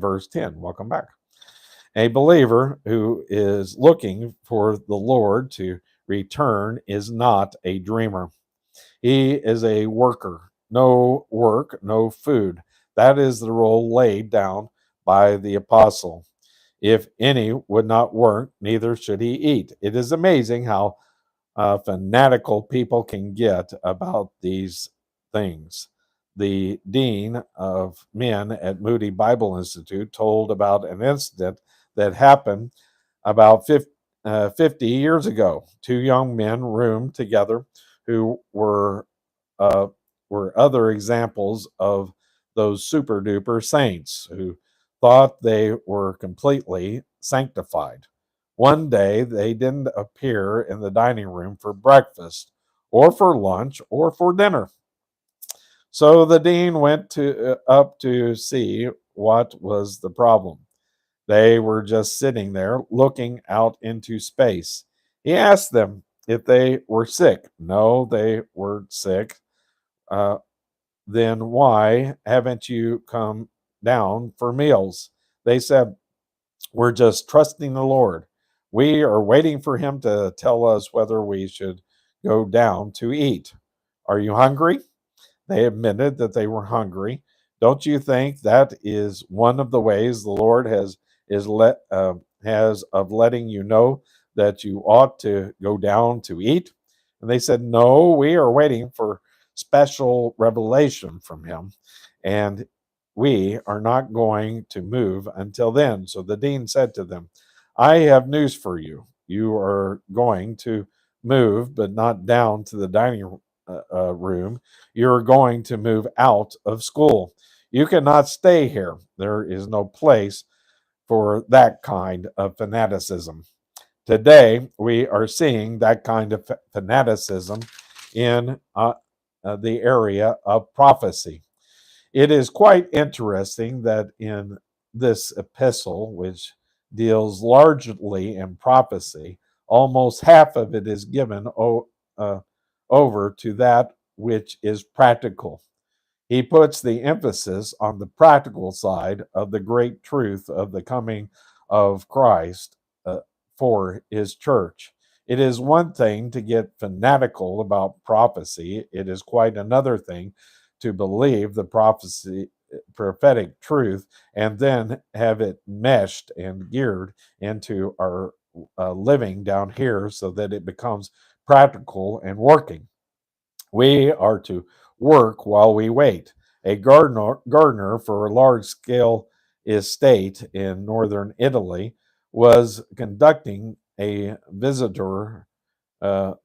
verse 10. Welcome back. A believer who is looking for the Lord to return is not a dreamer. He is a worker. No work, no food. That is the role laid down by the apostle. If any would not work, neither should he eat. It is amazing how fanatical people can get about these things. The dean of men at Moody Bible Institute told about an incident that happened about 50 years ago. Two young men roomed together who uh, were other examples of those super duper saints who thought they were completely sanctified. One day they didn't appear in the dining room for breakfast or for lunch or for dinner. So the dean went up to see what was the problem. They were just sitting there looking out into space. He asked them if they were sick. No, they weren't sick. Uh, then why haven't you come down for meals? They said, we're just trusting the Lord. We are waiting for him to tell us whether we should go down to eat. Are you hungry? They admitted that they were hungry. Don't you think that is one of the ways the Lord has of letting you know that you ought to go down to eat? And they said, no, we are waiting for special revelation from him, and we are not going to move until then. So the dean said to them, I have news for you. You are going to move, but not down to the dining room. You're going to move out of school. You cannot stay here. There is no place for that kind of fanaticism. Today, we are seeing that kind of fanaticism in the area of prophecy. It is quite interesting that in this epistle, which deals largely in prophecy, almost half of it is given over to that which is practical. He puts the emphasis on the practical side of the great truth of the coming of Christ for his church. It is one thing to get fanatical about prophecy, it is quite another thing to believe the prophetic truth and then have it meshed and geared into our living down here so that it becomes practical and working. We are to work while we wait. A gardener for a large scale estate in northern Italy was conducting a visitor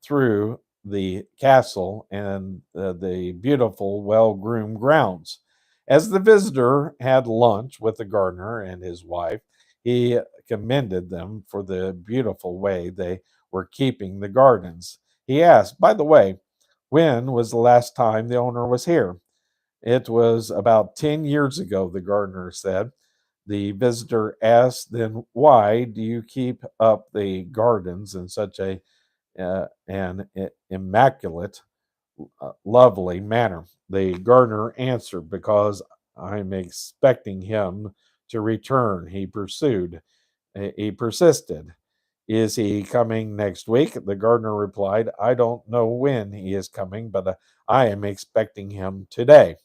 through the castle and the beautiful, well groomed grounds. As the visitor had lunch with the gardener and his wife, he commended them for the beautiful way they were keeping the gardens. He asked, by the way, when was the last time the owner was here? It was about 10 years ago, the gardener said. The visitor asked, then why do you keep up the gardens in such an immaculate, lovely manner? The gardener answered, because I'm expecting him to return. He persisted. Is he coming next week? The gardener replied, I don't know when he is coming, but I am expecting him today.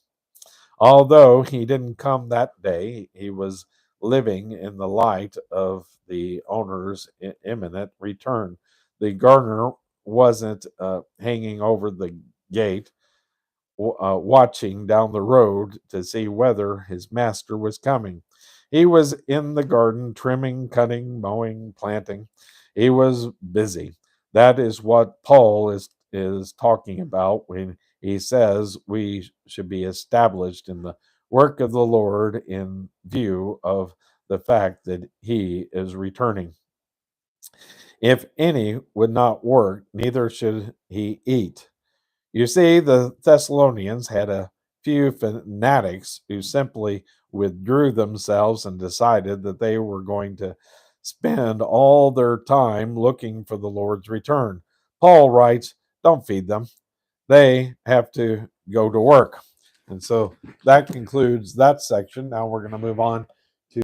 Although he didn't come that day, he was living in the light of the owner's imminent return. The gardener wasn't hanging over the gate, watching down the road to see whether his master was coming. He was in the garden, trimming, cutting, mowing, planting. He was busy. That is what Paul is talking about when he says we should be established in the work of the Lord in view of the fact that he is returning. If any would not work, neither should he eat. You see, the Thessalonians had a few fanatics who simply withdrew themselves and decided that they were going to spend all their time looking for the Lord's return. Paul writes, don't feed them. They have to go to work. And so that concludes that section. Now we're going to move on